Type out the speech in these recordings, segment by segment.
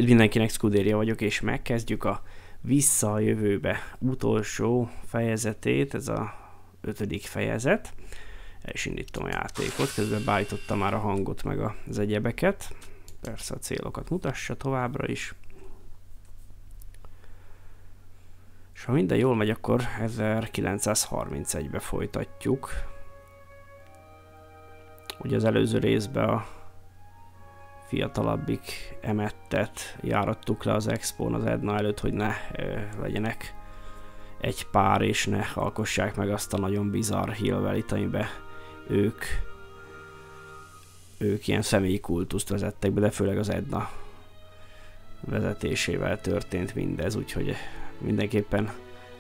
Mindenkinek Scuderia vagyok, és megkezdjük a Vissza a jövőbe utolsó fejezetét, ez a 5. fejezet. El is indítom a játékot, közben beállítottam már a hangot meg az egyebeket. Persze a célokat mutassa továbbra is. És ha minden jól megy, akkor 1931-be folytatjuk. Ugye az előző részben a fiatalabbik Emmett-et járattuk le az Expón az Edna előtt, hogy ne legyenek egy pár, és ne alkossák meg azt a nagyon bizarr hillvelit, amiben ők ilyen személyi kultuszt vezettek be, de főleg az Edna vezetésével történt mindez, úgyhogy mindenképpen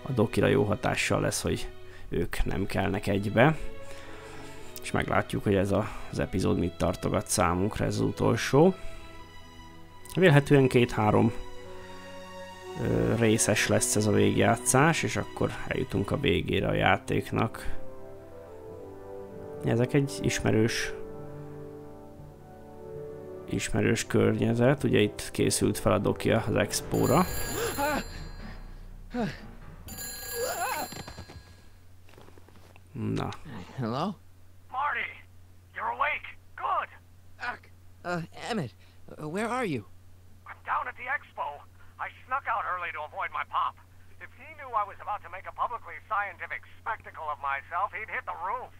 a dokira jó hatással lesz, hogy ők nem kelnek egybe. És meglátjuk, hogy ez az epizód mit tartogat számunkra, ez az utolsó. Vélhetően 2-3 részes lesz ez a végjátszás, és akkor eljutunk a végére a játéknak. Ezek egy ismerős környezet, ugye itt készült fel a doki az Expóra. Na. Hello? Marty, you're awake. Good. Emmett, where are you? I'm down at the expo. I snuck out early to avoid my pop. If he knew I was about to make a publicly scientific spectacle of myself, he'd hit the roof.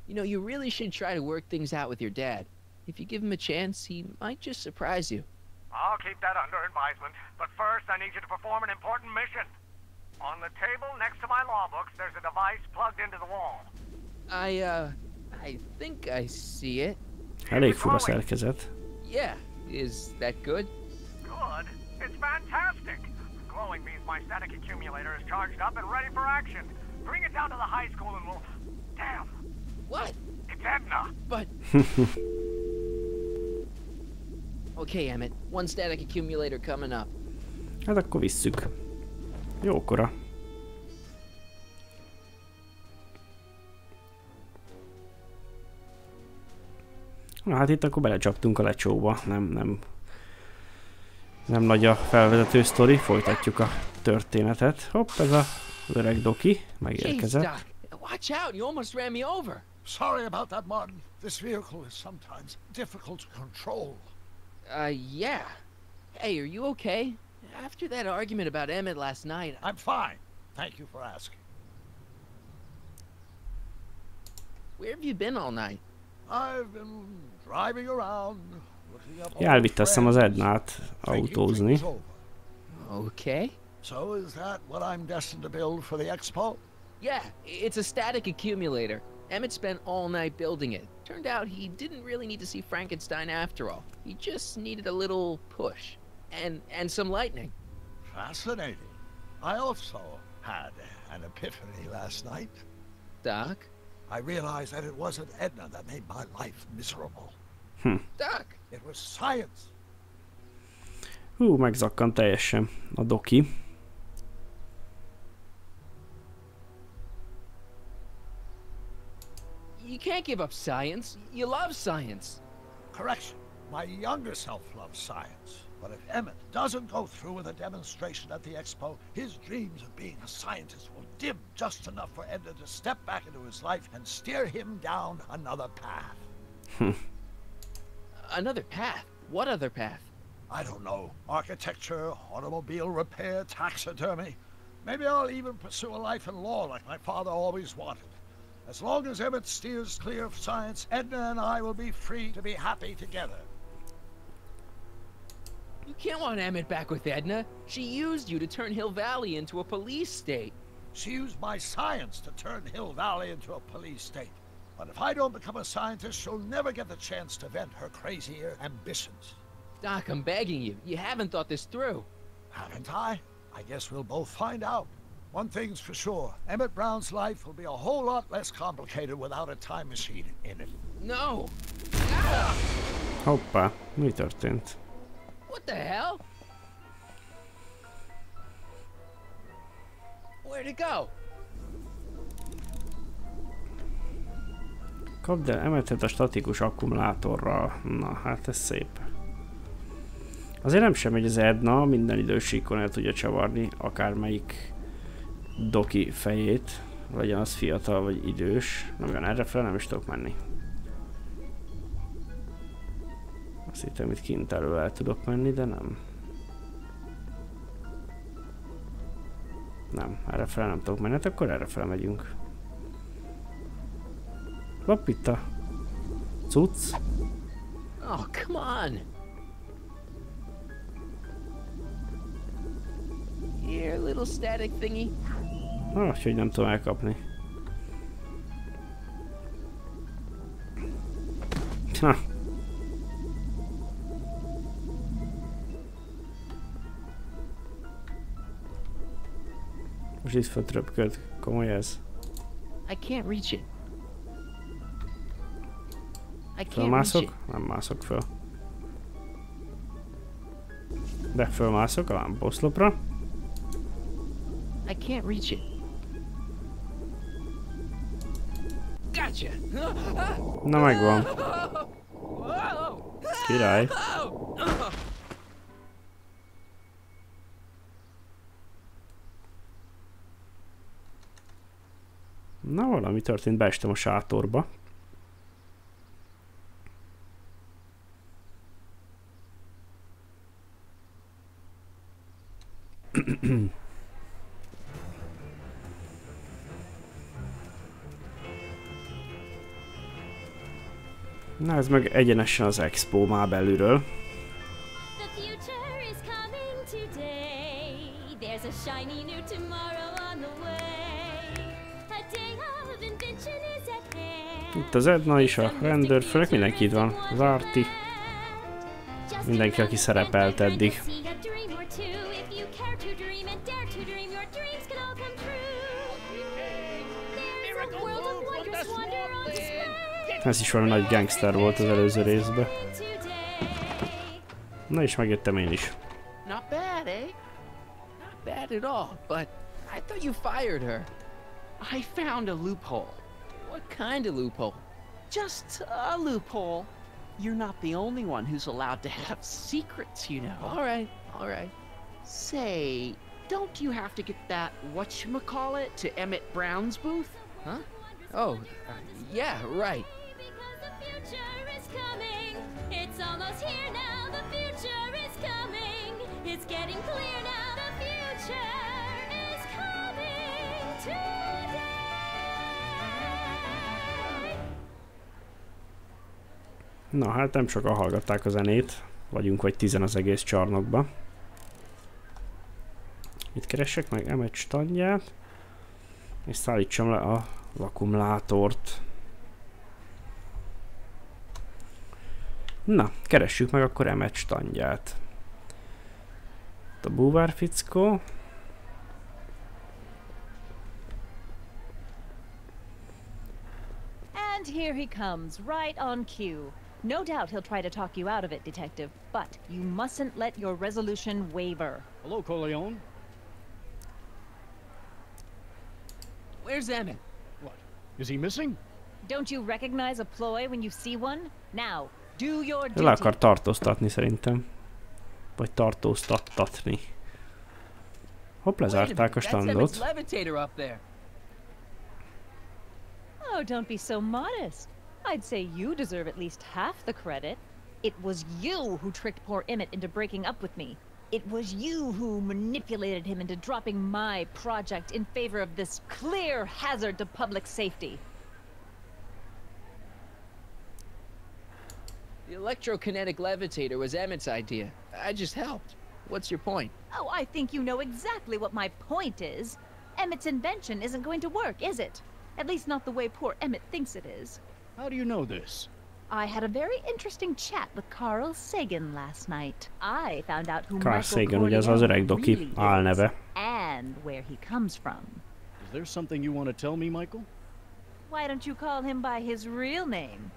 You know, you really should try to work things out with your dad. If you give him a chance, he might just surprise you. I'll keep that under advisement. But first, I need you to perform an important mission. On the table next to my law books, there's a device plugged into the wall. I think I see it. Elég fura szerkezet. Yeah, is that good? Good? It's fantastic! Glowing means my static accumulator is charged up and ready for action. Bring it down to the high school and we'll... Damn! What? It's Edna! But... Okay, Emmett. One static accumulator coming up. Hát akkor visszük. Jókora. Na hát itt akkor belecsaptunk a lecsóba. Nem nagy a felvezető sztori. Folytatjuk a történetet. Hopp, ez az öreg doki megérkezett. Jeez, Doc. Watch out, you almost ran me over. Sorry about that, Martin. This vehicle is sometimes difficult to control. Yeah. Hey, are you okay? After that argument about Emmett last night... I'm fine. Thank you for asking. Where have you been all night? I've been driving around, looking up Ja, elvitte azt hiszem az Ednát autózni. Okay. So is that what I'm destined to build for the expo? Yeah, it's a static accumulator. Emmett spent all night building it. Turned out he didn't really need to see Frankenstein after all. He just needed a little push. And some lightning. Fascinating. I also had an epiphany last night. Doc? I realized that it wasn't Edna that made my life miserable. Doc! It was science. Megzakkant teljesen a doki. You can't give up science. You love science. Correction. My younger self loves science. But if Emmett doesn't go through with a demonstration at the expo, his dreams of being a scientist will dim just enough for Edna to step back into his life and steer him down another path. Another path? What other path? I don't know. Architecture, automobile repair, taxidermy. Maybe I'll even pursue a life in law like my father always wanted. As long as Emmett steers clear of science, Edna and I will be free to be happy together. You can't want Emmett back with Edna. She used you to turn Hill Valley into a police state. She used my science to turn Hill Valley into a police state. But if I don't become a scientist, she'll never get the chance to vent her crazier ambitions. Doc, I'm begging you. You haven't thought this through. Haven't I? I guess we'll both find out. One thing's for sure. Emmett Brown's life will be a whole lot less complicated without a time machine in it. No! Hoppá, mi történt? What the hell? Where'd it go? Kapd el Emmett-et a statikus akkumulátorral. Na, hát ez szép. Azért nem sem, hogy az Edna minden idősíkon el tudja csavarni akármelyik doki fejét. Legyen az fiatal vagy idős. Na, olyan errefele nem is tudok menni. Azt hittem, itt kint elő el tudok menni, de nem. Nem, errefele nem tudok menni, hát akkor errefele megyünk. Hopp, itt a cucc. Oh, come on. Here, little static thingy. Hogy nem tudom elkapni. Ha. Most itt fönt röpköd. Komoly ez. I can't reach it. I can't reach it. Fölmászok? Nem mászok föl. De fölmászok a lámpaoszlopra. I can't reach it. Gotcha. Na megvan. Király. Na valami történt, beestem a sátorba. Na ez meg egyenesen az Expó már belülről. Itt az Edna is, a rendőr, főleg mindenki itt van. Az Arti. Mindenki, aki szerepelt eddig. Ez is valami nagy gangster volt az előző részben. Na és megjöttem én is. Not bad, eh? Not bad at all, but I thought you fired her. I found a loophole. What kind of loophole? Just a loophole. You're not the only one who's allowed to have secrets, you know. All right, all right. Say, don't you have to get that whatchamacallit to Emmett Brown's booth? Huh? Oh, yeah, right. It's almost here now, the future is coming. It's getting clear now, the future is coming today. Na hát nem sokan hallgatták a zenét. Vagyunk vagy 10 az egész csarnokba. Itt keressek meg Emmett standját. És szállítsam le az akkumulátort. Na, keressük meg akkor Emmett standját. A búvár fickó. And here he comes, right on cue. No doubt he'll try to talk you out of it, Detective, but you mustn't let your resolution waver. Hello, Corleone. Where's Emmett? What? Is he missing? Don't you recognize a ploy when you see one? Now, do your duty. Le akar tartóztatni szerintem. Vagy tartóztattatni. Hopp, lezárták a standot. Oh, don't be so modest. I'd say you deserve at least half the credit. It was you who tricked poor Emmett into breaking up with me. It was you who manipulated him into dropping my project in favor of this clear hazard to public safety. The electrokinetic levitator was Emmett's idea. I just helped. What's your point? Oh, I think you know exactly what my point is. Emmett's invention isn't going to work, is it? At least not the way poor Emmett thinks it is. How do you know this? I had a very interesting chat with Carl Sagan last night. I found out who Carl Michael Sagan, ugye az öreg doki really álneve. is and where he comes from. Is there something you want to tell me, Michael? Why don't you call him by his real name?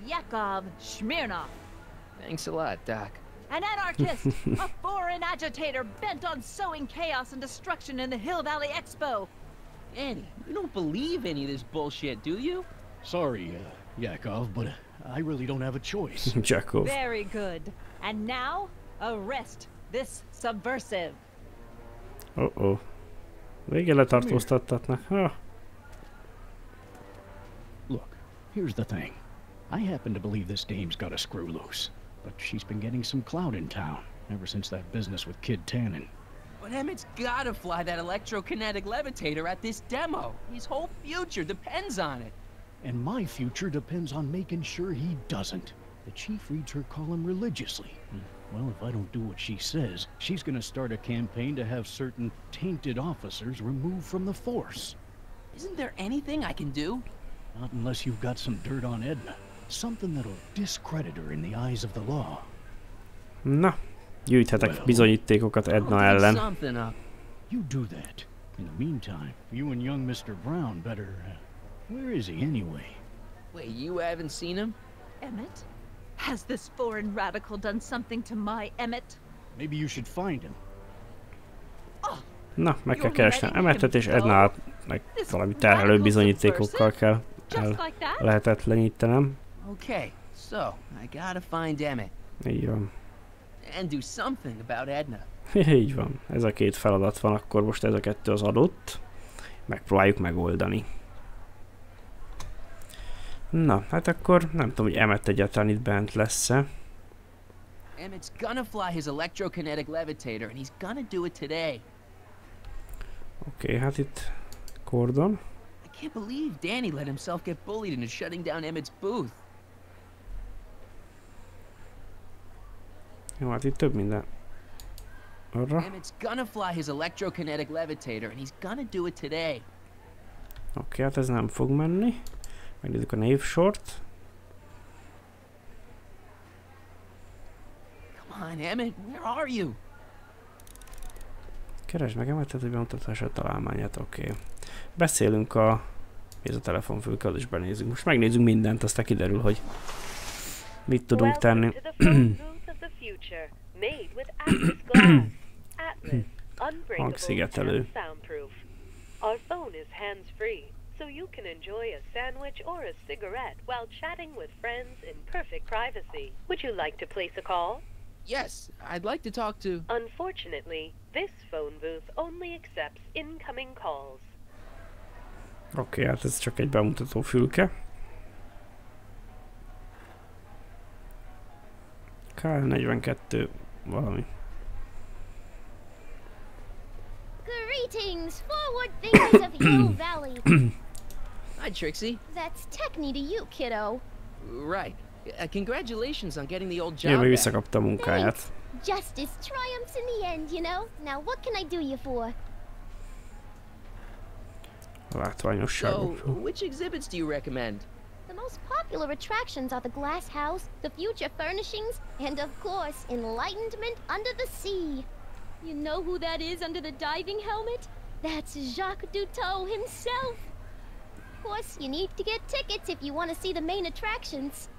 Yakov Smirnov. Thanks a lot, Doc. An anarchist, a foreign agitator bent on sowing chaos and destruction in the Hill Valley Expo. Annie, you don't believe any of this bullshit, do you? Sorry, Yakov, but I really don't have a choice. Jakov. Very good. And now, arrest this subversive. Oh. Végre letartóztattatnak. Ah. Look, here's the thing. I happen to believe this dame's got a screw loose, but she's been getting some clout in town ever since that business with Kid Tannen. But Emmett's gotta fly that electrokinetic levitator at this demo. His whole future depends on it. And my future depends on making sure he doesn't. The chief reads her column religiously. Well, if I don't do what she says, she's gonna start a campaign to have certain tainted officers removed from the force. Isn't there anything I can do? Not unless you've got some dirt on Edna. Something that'll discredit her in the eyes of the law. Na, gyűjthetek bizonyítékokat Edna ellen. You do that. In the meantime, you and young Mr. Brown better... where is he anyway? Wait, you haven't seen him? Emmett? Has this foreign radical done something to my Emmett? Maybe you should find him. Na, meg kell keresni Emmett-et, és Ednát meg valami terhelő bizonyítékokkal kell lehetetlenítenem. Okay, so I gotta find Emmett. Így van. And do something about Edna. Így van. Ez a két feladat van, akkor most ez a kettő az adott. Megpróbáljuk megoldani. Na, hát akkor nem tudom, hogy Emmett egyáltalán itt bent lesz-e. Emmett's gonna fly his electrokinetic levitator, and he's gonna do it today. Oké, hát itt Gordon. I can't believe Danny let himself get bullied into shutting down Emmett's booth. Jó, hát itt több minden. Arra. Emmett's gonna fly his electrokinetic levitator, and he's gonna do it today. Oké, hát ez nem fog menni. Megnézzük a névsort. Come on, Emmett, where are you? Keresd meg Emmett-et, hogy bemutassa a találmányát, oké. Beszélünk a... Ez a telefonfülke, az is benézünk. Most megnézzünk mindent, aztán kiderül, hogy mit tudunk tenni. Hangszigetelő. Our phone is hands-free, so you can enjoy a sandwich or a cigarette while chatting with friends in perfect privacy. Would you like to place a call? Yes, I'd like to talk to... Unfortunately, this phone booth only accepts incoming calls. Oké, hát ez csak egy bemutató fülke. Kell 42 valami. Greetings, forward thinkers of Hill Valley. Hi, Trixie. That's Techni to you, kiddo. Right. Congratulations on getting the old job Jövő visszakapta a munkáját. Justice triumphs in the end, you know? Now what can I do you for? Látványosságok. So, which exhibits do you recommend? The most popular attractions are the glass house, the future furnishings, and of course, enlightenment under the sea. You know who that is under the diving helmet? That's Jacques Duteau himself. Of course, you need to get tickets if you want to see the main attractions.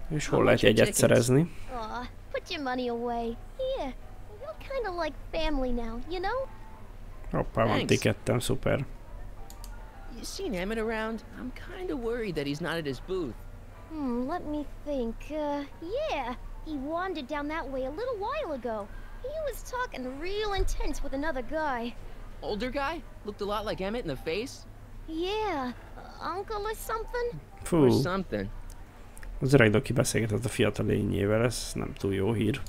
És hol lehet jegyet szerezni? Aw, put your money away. Here, you're kind of like family now, you know? Hoppá, van tikettem, szuper. You seen Emmett around? I'm kind of worried that he's not at his booth. Let me think. Yeah, he wandered down that way a little while ago. He was talking real intense with another guy. Older guy? Looked a lot like Emmett in the face? Yeah, uncle or something? Or something. Az öreg doki beszélgetett a fiatal lényével, ez nem túl jó hír.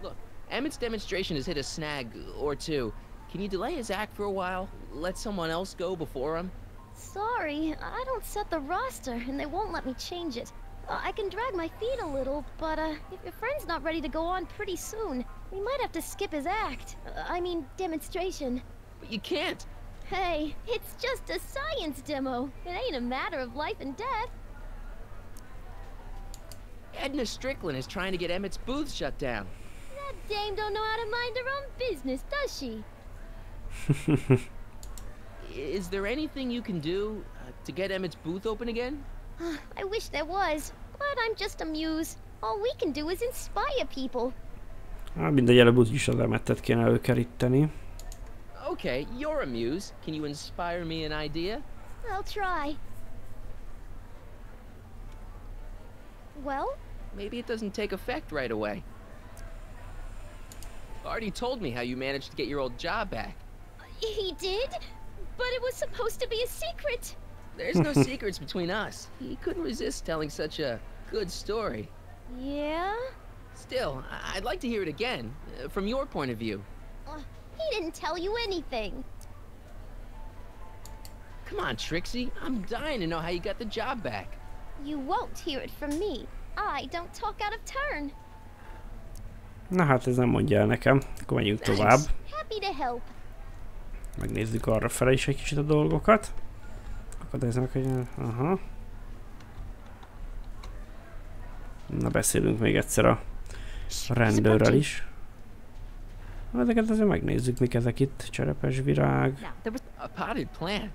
Look, Emmett's demonstration has hit a snag or two. Can you delay his act for a while? Let someone else go before him? Sorry, I don't set the roster, and they won't let me change it. I can drag my feet a little, but if your friend's not ready to go on pretty soon, we might have to skip his act. I mean, demonstration. But you can't. Hey, it's just a science demo. It ain't a matter of life and death. Edna Strickland is trying to get Emmett's booth shut down. That dame don't know how to mind her own business, does she? Is there anything you can do to get Emmett's booth open again? I wish there was, but I'm just a muse. All we can do is inspire people. Mindegy, előbb úgyis az Emmett-et kéne előkeríteni. Okay, you're a muse. Can you inspire me an idea? I'll try. Well? Maybe it doesn't take effect right away. Already told me how you managed to get your old job back. He did? But it was supposed to be a secret. There's no secrets between us. He couldn't resist telling such a good story. Yeah? Still, I'd like to hear it again, from your point of view. He didn't tell you anything. Come on, Trixie. I'm dying to know how you got the job back. You won't hear it from me. I don't talk out of turn. Na hát ez nem mondja el nekem. Akkor menjünk tovább. Happy to help. Megnézzük arra fele is egy kicsit a dolgokat. Akadályoznak, hogy... Aha. Na beszélünk még egyszer a rendőrrel is. Ezeket azért megnézzük, mik ezek itt. Cserepes virág. A potted plant.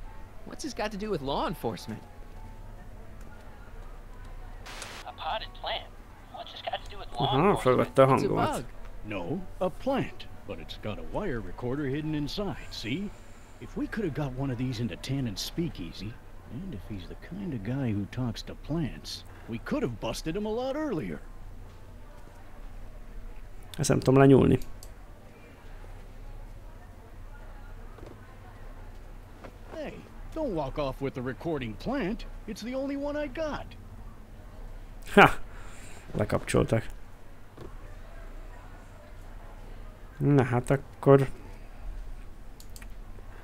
What's this got to do with law enforcement? A potted plant? What's this got to do with law Aha, enforcement? felvette a It's a hangomat. bug. No, a plant. But it's got a wire recorder hidden inside, see? If we could have got one of these into Tannen's speakeasy, and if he's the kind of guy who talks to plants, we could have busted him a lot earlier. Ezt nem tudom lenyúlni. Hey, don't walk off with the recording plant. It's the only one I got. Ha! Lekapcsoltak. Na hát akkor...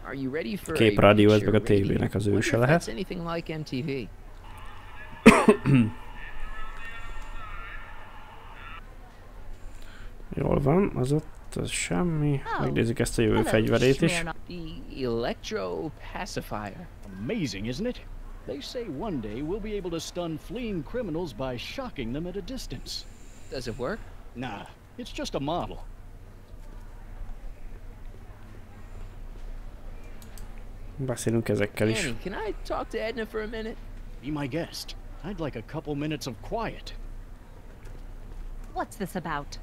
Are you ready for Képrádió, ez picture meg a radio? tévének az Wonder őse if lehet. that's anything like MTV. Jól van, az ott, az semmi. Megnézzük ezt a jövő Hello, fegyverét is. The electro pacifier. Amazing, isn't it? They say one day we'll be able to stun fleeing criminals by shocking them at a distance. Does it work? Nah, it's just a model. Beszélünk ezekkel is. Annie, can I talk to Edna for a minute? Be my guest. I'd like a couple minutes of quiet. What's this about?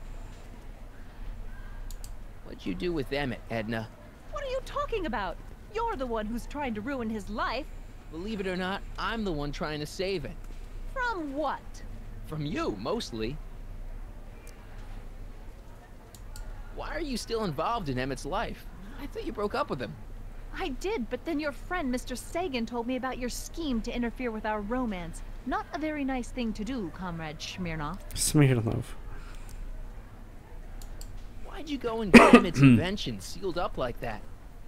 What'd you do with Emmett, Edna? What are you talking about? You're the one who's trying to ruin his life. Believe it or not, I'm the one trying to save it. From what? From you, mostly. Why are you still involved in Emmett's life? I thought you broke up with him. I did, but then your friend Mr. Sagan told me about your scheme to interfere with our romance. Not a very nice thing to do, Comrade Smirnov. Smirnov. Why'd you go and get Emmett's invention sealed up like that?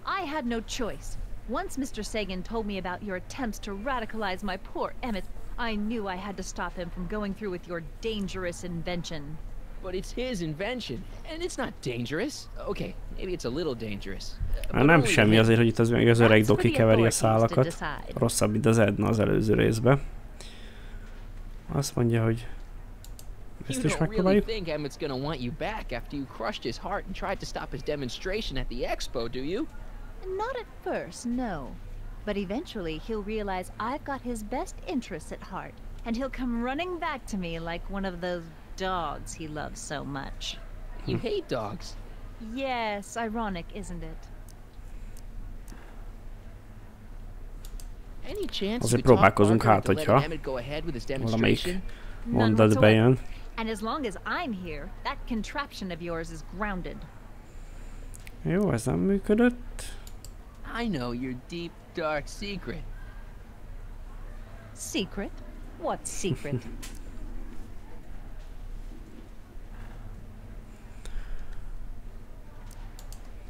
I had no choice. Once Mr. Sagan told me about your attempts to radicalize my poor Emmett, I knew I had to stop him from going through with your dangerous invention. But it's his invention, and it's not dangerous. Okay, maybe it's a little dangerous. Hát nem semmi azért, hogy itt az öreg doki keveri a szálakat. Rosszabb, mint az Edna az előző részben. Azt mondja, hogy ezt is megpróbáljuk. You don't really think Emmett's gonna want you back after you crushed his heart and tried to stop his demonstration at the expo, do you? Not at first, no. But eventually he'll realize I've got his best interests at heart, and he'll come running back to me like one of those dogs he loves so much. You hate dogs. Yes, ironic, isn't it? Any chance Azért we talk próbálkozunk Parker hát, into letting hogyha Emmett go ahead with his valamelyik demonstration? mondat bejön. And as long as I'm here, that contraption of yours is grounded. Jó, ez nem működött. I know your deep, dark secret. Secret? What secret?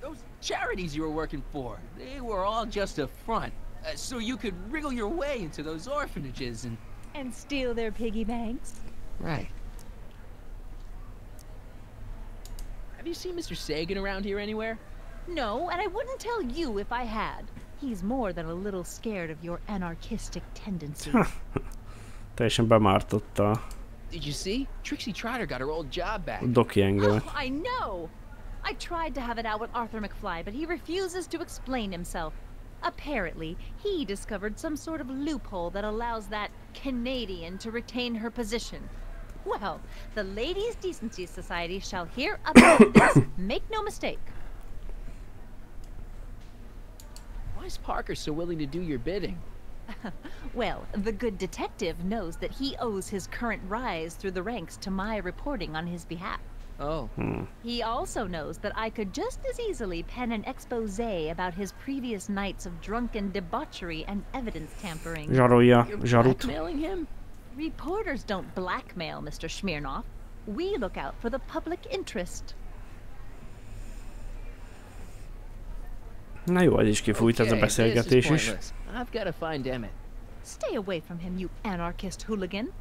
Those charities you were working for, they were all just a front. So you could wriggle your way into those orphanages and... And steal their piggy banks? Right. Have you seen Mr. Sagan around here anywhere? No, and I wouldn't tell you if I had. He's more than a little scared of your anarchistic tendencies. Teljesen bemártotta Did you see? Trixie Trotter got her old job back. a doki engemet. Oh, I know! I tried to have it out with Arthur McFly, but he refuses to explain himself. Apparently, he discovered some sort of loophole that allows that Canadian to retain her position. Well, the Ladies' Decency Society shall hear about this. Make no mistake. Why is Parker so willing to do your bidding? Well, the good detective knows that he owes his current rise through the ranks to my reporting on his behalf. Oh. He also knows that I could just as easily pen an exposé about his previous nights of drunken debauchery and evidence tampering. Zsarolja You're zsarut. blackmailing him? Reporters don't blackmail, Mr. Smirnov. We look out for the public interest. Na jó, ez is kifújt ez a beszélgetés is. I've got to find Emmett. Stay away from him, you anarchist hooligan.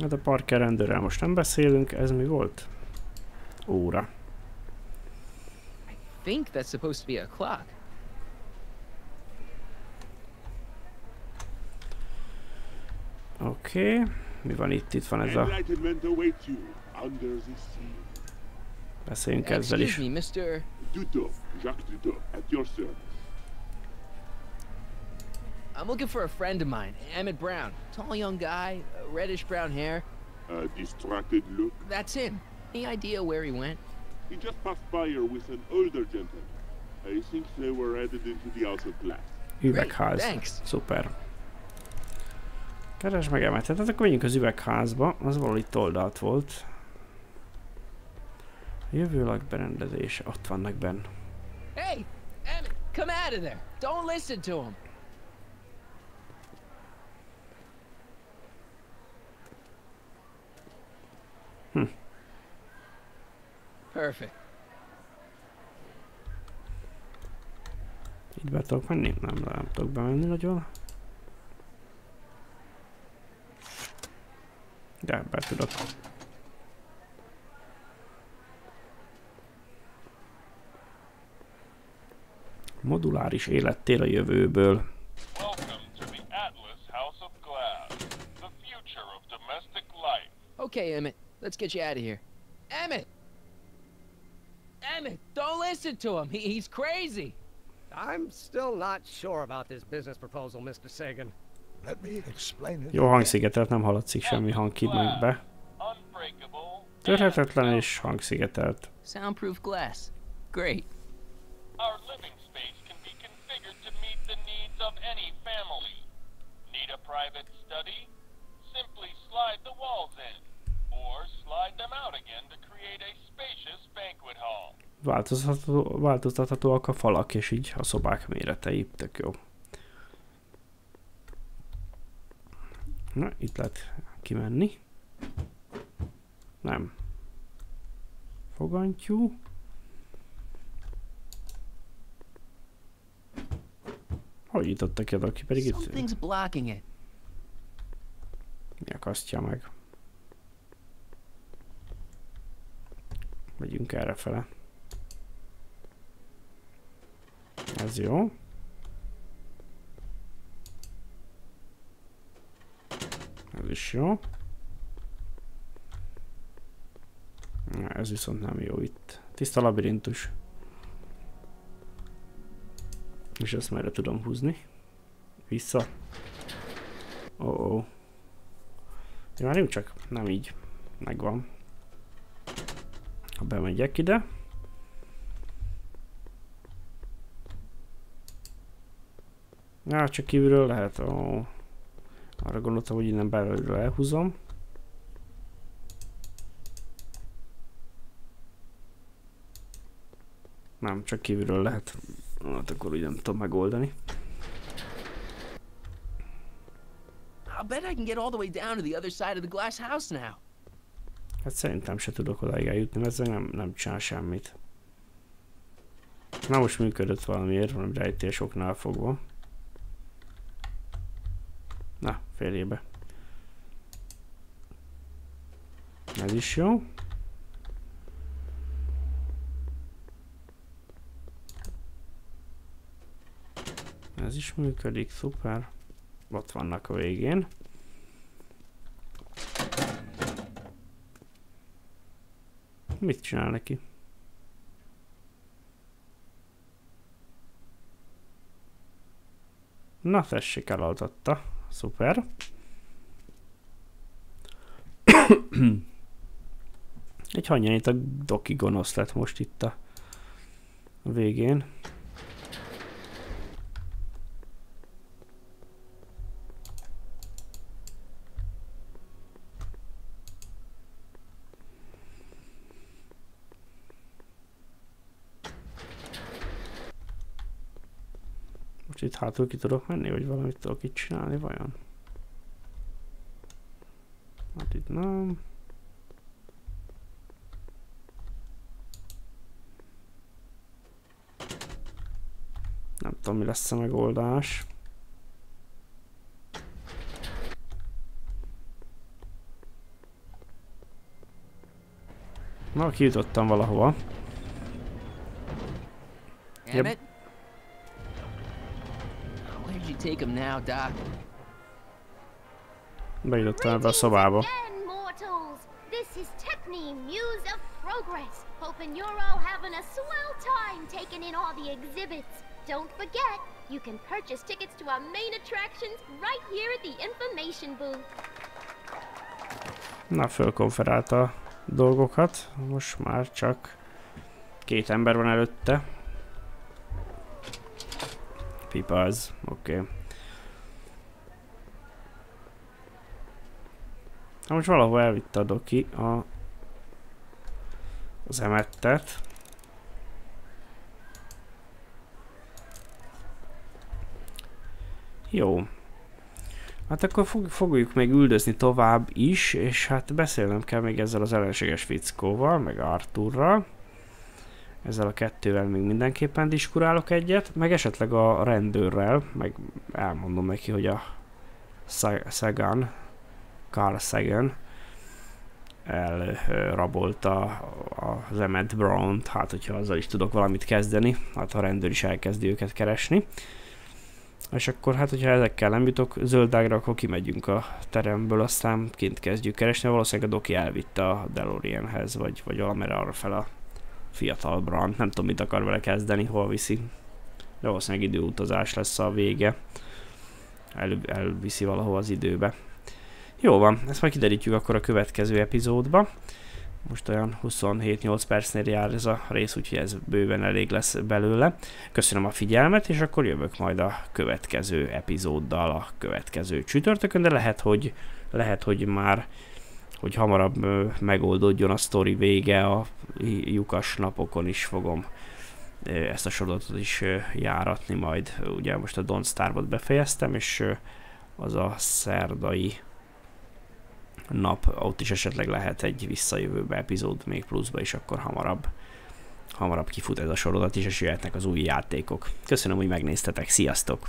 Hát a Parker rendőrrel most nem beszélünk, ez mi volt? Óra. I think that's supposed to be a clock. Oké. Mi van itt? Itt van ez a... Beszéljünk ezzel is. Excuse me, Mr. Duto, Jacques Duto, at your service. I'm looking for a friend of mine, Emmett Brown. Tall young guy, reddish brown hair. A distracted look. That's him. Any idea where he went? He just passed by here with an older gentleman. I think they were headed into the House of Glass. Üvegház. Szuper. Keresd meg Emmett-et. Hát akkor menjünk az üvegházba. Az valahol itt oldalt volt. Jövőleg berendezés. Ott vannak benn. Hey! Emmett! Come out of there! Don't listen to him! Perfect. Itt be tudok menni? Nem tudok bemenni nagyon. De be tudok. Moduláris élettér a jövőből. Okay, Emmett, let's get you out of here. Emmett! Emmett, don't listen to him. He's crazy. I'm still not sure about this business proposal, Mr. Sagan. Let me explain it. Jó hangszigetelt, nem hallatszik semmi hang ki meg be. Törhetetlen és hangszigetelt. Soundproof glass. Great. Our living space can be configured to meet the needs of any family. Need a private study? Simply slide the walls in, or slide them out again to create a spacious banquet hall. Változtathatóak a falak, és így a szobák méretei. Tök jó. Na, itt lehet kimenni. Nem. Fogantyú. Hogy nyitotta ki a doki, pedig itt... Something's blocking it. Mi akasztja meg? Megyünk errefele. Ez jó. Ez is jó. Na, ez viszont nem jó itt. Tiszta labirintus. És ezt merre tudom húzni. Vissza. Oh. Várjunk csak, nem így. Megvan. Ha bemegyek ide. Ja, csak kívülről lehet. Oh. Arra gondoltam, hogy innen belülről elhúzom. Nem, csak kívülről lehet. Hát akkor úgy nem tudom megoldani. I bet I can get all the way down to the other side of the glass house now. Hát szerintem se tudok odáig eljutni, mert ezzel nem csinál semmit. Na most működött valamiért, valami rejtés oknál fogva. Na, férjébe. Ez is jó. Ez is működik, szuper. Ott vannak a végén. Mit csinál neki? Na, tessék, elaltatta. Szuper. Egy hangyánit a doki gonosz lett most itt a a végén. Most itt hátul ki tudok menni, vagy valamit tudok itt csinálni, vajon? Hát itt nem. Nem tudom, mi lesz a megoldás. Na, kijutottam valahova. Emmett? Where'd you take him now, Doc? Bejutottam ebbe a szobába. This is Tiffany, Muse of Progress. Hoping you're all having a swell time taking in all the exhibits. Don't forget, you can purchase tickets to our main attractions right here at the information booth. Na, fölkonferálta a dolgokat. Most már csak 2 ember van előtte. Pipaz, oké. Na most valahol elvitte a doki az Emmett-et. Jó. Hát akkor fogjuk még üldözni tovább is, és hát beszélnem kell még ezzel az ellenséges fickóval, meg Arthurral. Ezzel a 2-vel még mindenképpen diskurálok egyet, meg esetleg a rendőrrel, meg elmondom neki, hogy a Carl Sagan elrabolta az Emmett Brownt, hát hogyha azzal is tudok valamit kezdeni, hát a rendőr is elkezdi őket keresni. És akkor hát, hogyha ezekkel nem jutok zöldágra, akkor kimegyünk a teremből, aztán kint kezdjük keresni. Valószínűleg a doki elvitte a DeLoreanhez, vagy valamire arra fel a fiatal Brand. Nem tudom, mit akar vele kezdeni, hol viszi. De valószínűleg időutazás lesz a vége. Elviszi valahol az időbe. Jó van, ezt majd kiderítjük akkor a következő epizódba. Most olyan 27-8 percnél jár ez a rész, úgyhogy ez bőven elég lesz belőle. Köszönöm a figyelmet, és akkor jövök majd a következő epizóddal a következő csütörtökön, de lehet, hogy már hogy hamarabb megoldódjon a sztori vége, a lyukas napokon is fogom ezt a sorozatot is járatni majd. Ugye most a Don't Starve-ot befejeztem, és az a szerdai nap, ott is esetleg lehet egy visszajövőbe epizód még pluszba, és akkor hamarabb kifut ez a sorozat is, és jöhetnek az új játékok. Köszönöm, hogy megnéztetek, sziasztok!